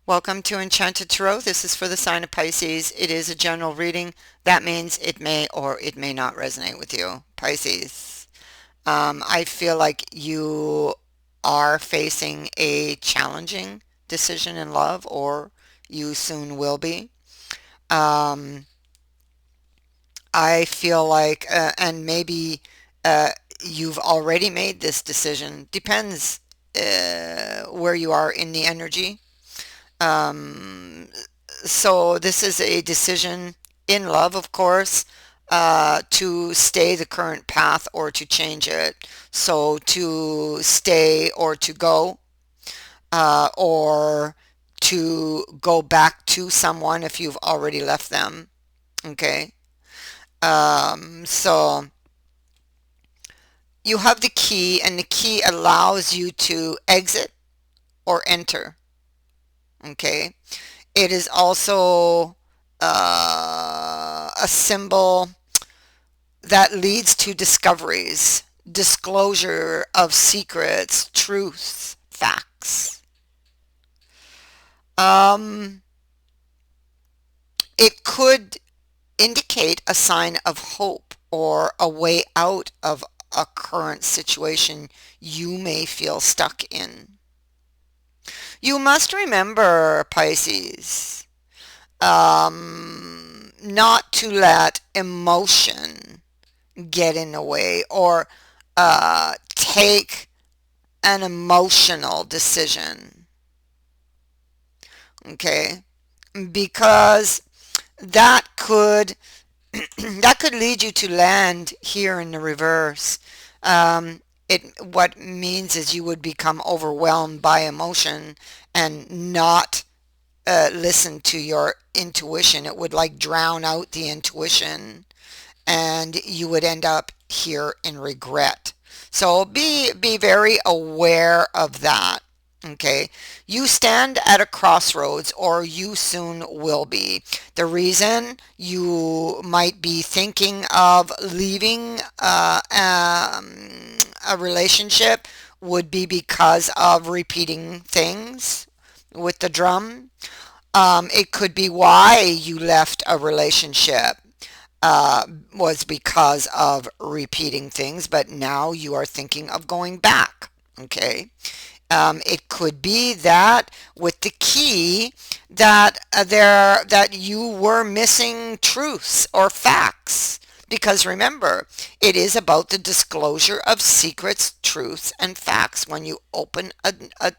Welcome to Enchanted Tarot. This is for the sign of Pisces. It is a general reading. That means it may or it may not resonate with you, Pisces. I feel like you are facing a challenging decision in love, or you soon will be. Um, I feel like, and maybe uh, you've already made this decision. Depends where you are in the energy. Um, so this is a decision in love, of course, to stay the current path or to change it. So to stay or to go, or to go back to someone if you've already left them. Okay. So you have the key, and the key allows you to exit or enter. Okay. It is also a symbol that leads to discoveries, disclosure of secrets, truths, facts. Um, it could indicate a sign of hope or a way out of a current situation you may feel stuck in. You must remember, Pisces, not to let emotion get in the way or take an emotional decision. Okay, because that could that could lead you to land here in the reverse. It what means is you would become overwhelmed by emotion and not listen to your intuition. It would like drown out the intuition, and you would end up here in regret. So be very aware of that. Okay, you stand at a crossroads, or you soon will be. The reason you might be thinking of leaving a relationship would be because of repeating things with the drum. It could be why you left a relationship uh, was because of repeating things, but now you are thinking of going back. Okay. It could be that with the key that that you were missing truths or facts. Because remember, it is about the disclosure of secrets, truths, and facts when you open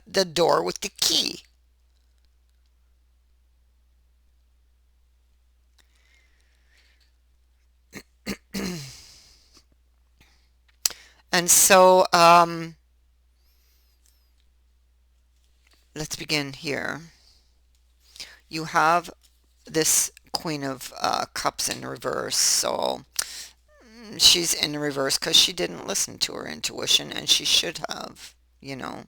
the door with the key. And so let's begin here. You have this Queen of Cups in reverse, so she's in reverse because she didn't listen to her intuition, and she should have, you know.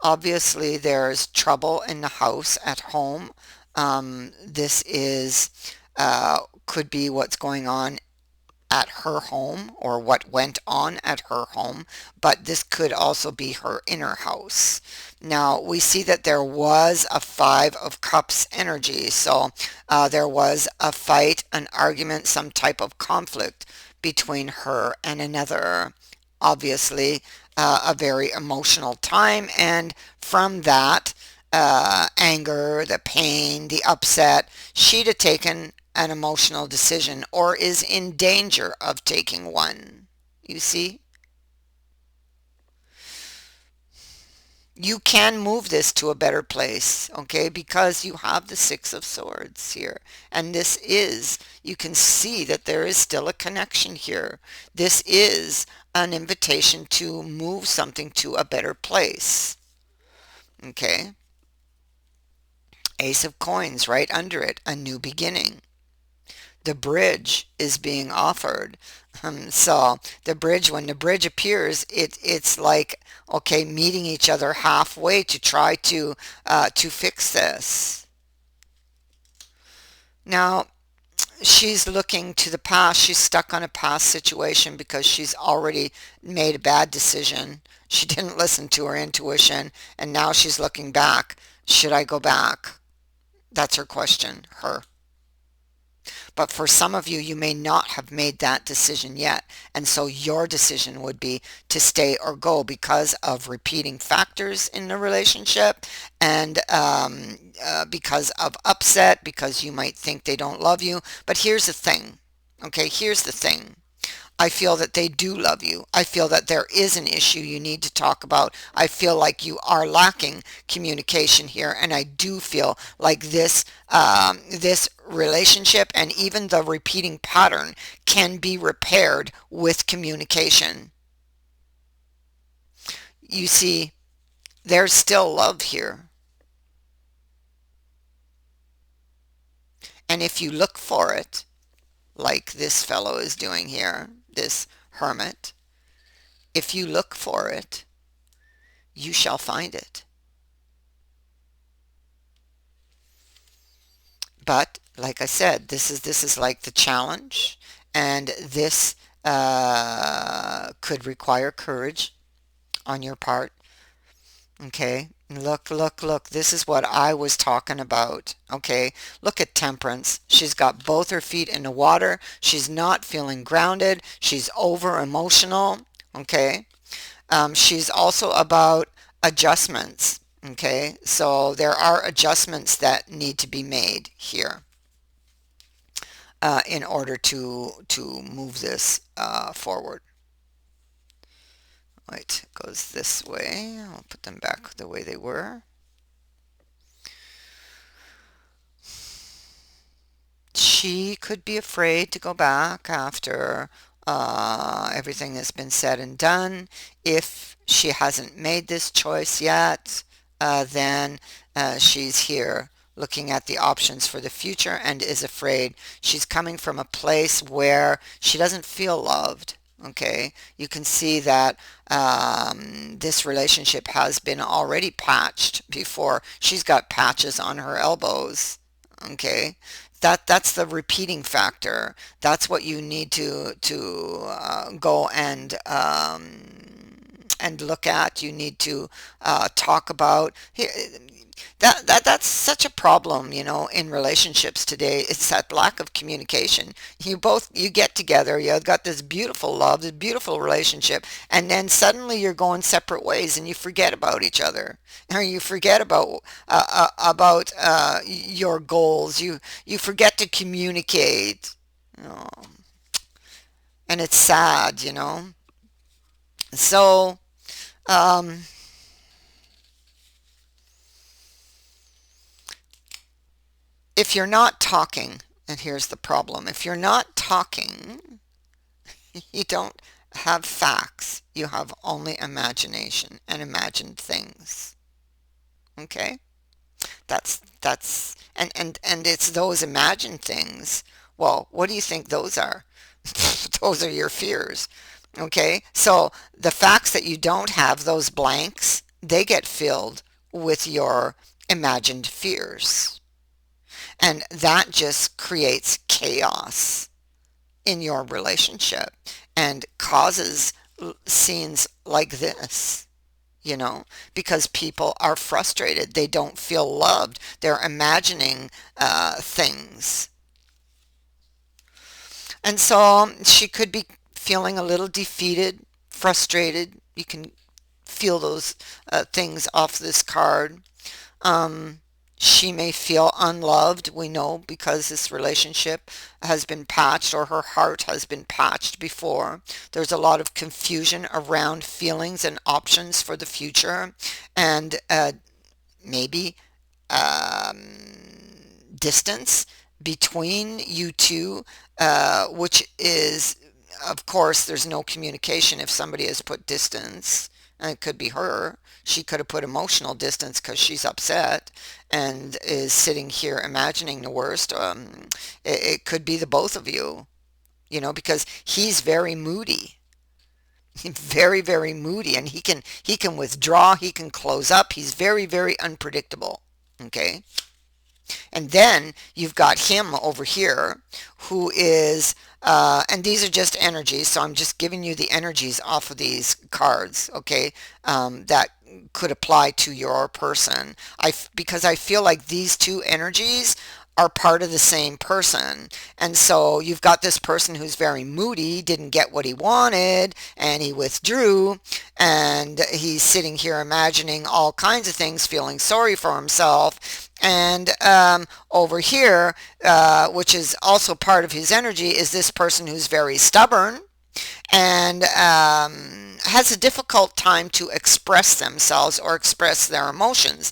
Obviously, there's trouble in the house at home. This is could be what's going on at her home or what went on at her home, but this could also be her inner house. Now, we see that there was a Five of Cups energy, so there was a fight, an argument, some type of conflict between her and another. Obviously, a very emotional time, and from that, anger, the pain, the upset, she'd have taken an emotional decision or is in danger of taking one. You see? You can move this to a better place, okay? Because you have the Six of Swords here. And this is, you can see that there is still a connection here. This is an invitation to move something to a better place, okay? Ace of Coins right under it, a new beginning. The bridge is being offered. So the bridge, when the bridge appears, it's like, okay, meeting each other halfway to try to fix this. Now she's looking to the past. She's stuck on a past situation because she's already made a bad decision. She didn't listen to her intuition, and now she's looking back. Should I go back? That's her question, her. But for some of you, you may not have made that decision yet. And so your decision would be to stay or go because of repeating factors in the relationship and because of upset, because you might think they don't love you. But here's the thing. Okay, here's the thing. I feel that they do love you. I feel that there is an issue you need to talk about. I feel like you are lacking communication here, and I do feel like this relationship and even the repeating pattern can be repaired with communication. You see, there's still love here, and if you look for it, like this fellow is doing here, this hermit, if you look for it, you shall find it. But like I said, this is like the challenge, and this could require courage on your part. Okay, look, look, look. This is what I was talking about. Okay, look at Temperance. She's got both her feet in the water. She's not feeling grounded. She's over emotional. Okay, she's also about adjustments. Okay, so there are adjustments that need to be made here in order to move this forward. Right, it goes this way. I'll put them back the way they were. She could be afraid to go back after everything has been said and done. If she hasn't made this choice yet, then she's here looking at the options for the future and is afraid. She's coming from a place where she doesn't feel loved. Okay, you can see that this relationship has been already patched before. She's got patches on her elbows. Okay, that's the repeating factor. That's what you need to go and look at. You need to talk about. That's such a problem, in relationships today. It's that lack of communication. You get together, you've got this beautiful love, this beautiful relationship, and then suddenly you're going separate ways, and you forget about each other, or you forget about your goals. You forget to communicate, oh, and it's sad. So. Um, if you're not talking, and here's the problem, if you're not talking, you don't have facts. You have only imagination and imagined things. Okay? And it's those imagined things. Well, what do you think those are? Those are your fears. Okay? So the facts that you don't have, those blanks, they get filled with your imagined fears. And that just creates chaos in your relationship and causes scenes like this, because people are frustrated. They don't feel loved. They're imagining things. And so she could be feeling a little defeated, frustrated. You can feel those things off this card. Um, she may feel unloved, we know, because this relationship has been patched or her heart has been patched before. There's a lot of confusion around feelings and options for the future, and maybe um, distance between you two, which is, of course, there's no communication if somebody has put distance. And it could be her. She could have put emotional distance because she's upset and is sitting here imagining the worst. It could be the both of you, because he's very moody. Very, very moody, and he can withdraw, he can close up. He's very, very unpredictable. Okay. And then you've got him over here who is, and these are just energies, so I'm just giving you the energies off of these cards, okay, that could apply to your person. Because I feel like these two energies are part of the same person. And so you've got this person who's very moody, didn't get what he wanted, and he withdrew, and he's sitting here imagining all kinds of things, feeling sorry for himself. And over here, which is also part of his energy, is this person who's very stubborn and has a difficult time to express themselves or express their emotions,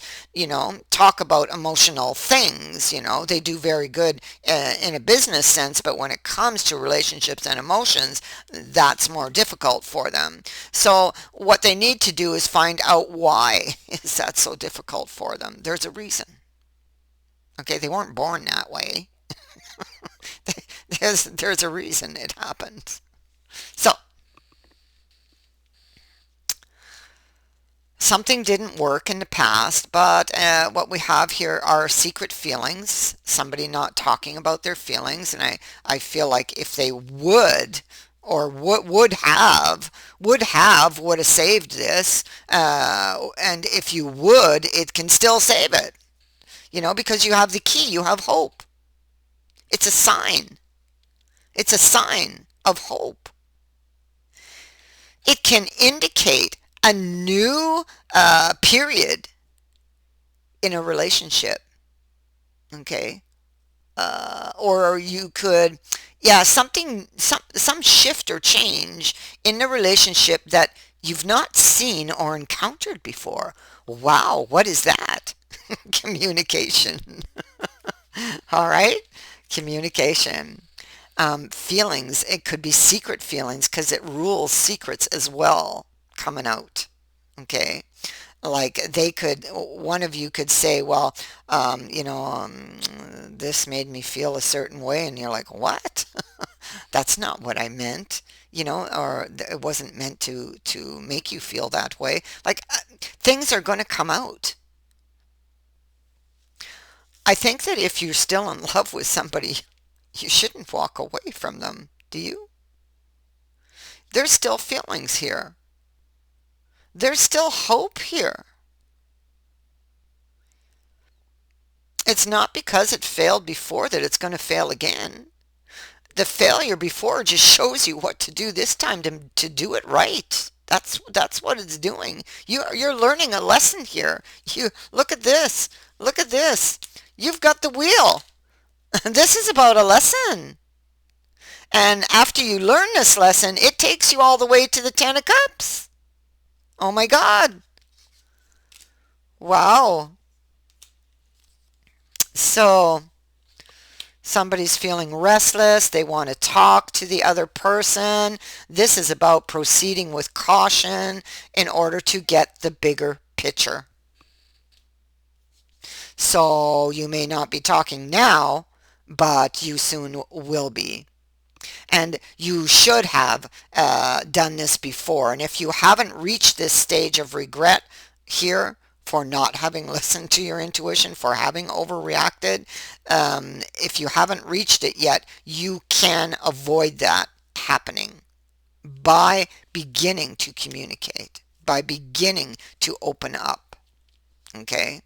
talk about emotional things. They do very good in a business sense, but when it comes to relationships and emotions, that's more difficult for them. So what they need to do is find out why is that so difficult for them. There's a reason. Okay, they weren't born that way. There's a reason it happens. So something didn't work in the past, but what we have here are secret feelings, somebody not talking about their feelings. And I feel like if they would, or would have saved this. And if you would, it can still save it, because you have the key, you have hope. It's a sign. It's a sign of hope. It can indicate a new period in a relationship. Okay. Or you could, yeah, some shift or change in the relationship that you've not seen or encountered before. Wow, what is that? Communication. All right. Communication. Feelings, it could be secret feelings because it rules secrets as well coming out. Okay. Like one of you could say, well, this made me feel a certain way. And you're like, what? That's not what I meant. Or it wasn't meant to make you feel that way. Like things are going to come out. I think that if you're still in love with somebody, you shouldn't walk away from them, do you? There's still feelings here. There's still hope here. It's not because it failed before that it's going to fail again. The failure before just shows you what to do this time to do it right. That's what it's doing. You're learning a lesson here. You look at this. Look at this. You've got the wheel. This is about a lesson. And after you learn this lesson, it takes you all the way to the Ten of Cups. Oh my God. Wow. So somebody's feeling restless. They want to talk to the other person. This is about proceeding with caution in order to get the bigger picture. So you may not be talking now, but you soon will be. And you should have done this before. And if you haven't reached this stage of regret here for not having listened to your intuition, for having overreacted, if you haven't reached it yet, you can avoid that happening by beginning to communicate, by beginning to open up. Okay?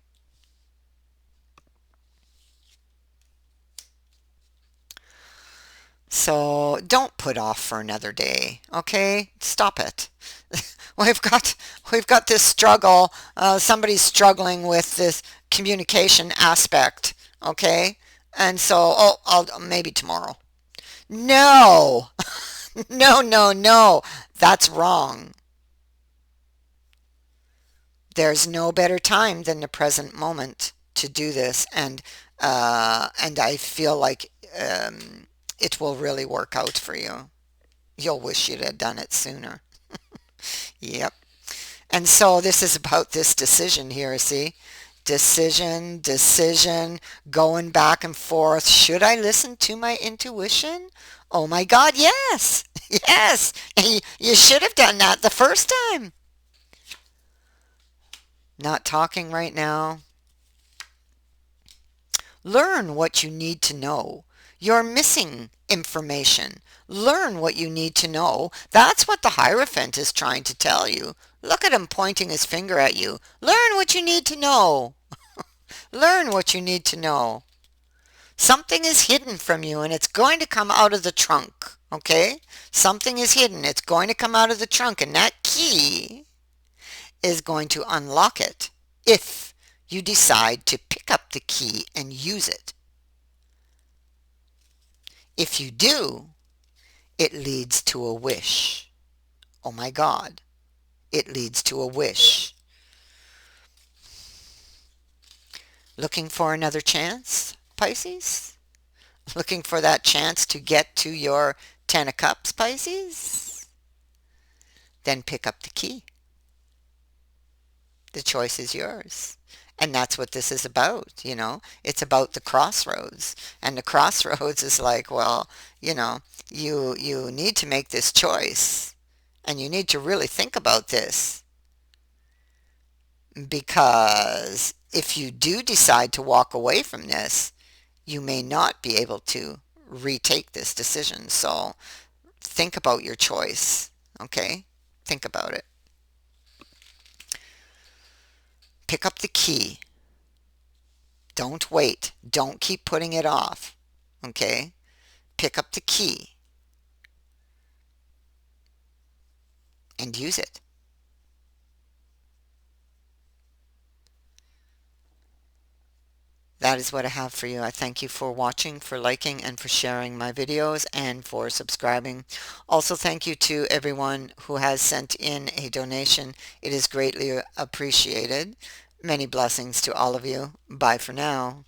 So don't put off for another day, okay? Stop it. We've got we've got this struggle. Somebody's struggling with this communication aspect, okay? And so, I'll maybe tomorrow. No, no, no, no. That's wrong. There's no better time than the present moment to do this, and I feel like it will really work out for you. You'll wish you'd have done it sooner. Yep. And so this is about this decision here, see? Decision, decision, going back and forth. Should I listen to my intuition? Oh my God, yes. Yes. You should have done that the first time. Not talking right now. Learn what you need to know. You're missing information. Learn what you need to know. That's what the Hierophant is trying to tell you. Look at him pointing his finger at you. Learn what you need to know. Learn what you need to know. Something is hidden from you and it's going to come out of the trunk. Okay? Something is hidden. It's going to come out of the trunk, and that key is going to unlock it if you decide to pick up the key and use it. If you do, it leads to a wish. Oh my God, it leads to a wish. Looking for another chance, Pisces? Looking for that chance to get to your Ten of Cups, Pisces? Then pick up the key. The choice is yours. And that's what this is about, you know. It's about the crossroads. And the crossroads is like, well, you know, you need to make this choice. And you need to really think about this. Because if you do decide to walk away from this, you may not be able to retake this decision. So think about your choice, okay? Think about it. Pick up the key. Don't wait. Don't keep putting it off, okay? Pick up the key and use it. That is what I have for you. I thank you for watching, for liking, and for sharing my videos, and for subscribing. Also, thank you to everyone who has sent in a donation. It is greatly appreciated. Many blessings to all of you. Bye for now.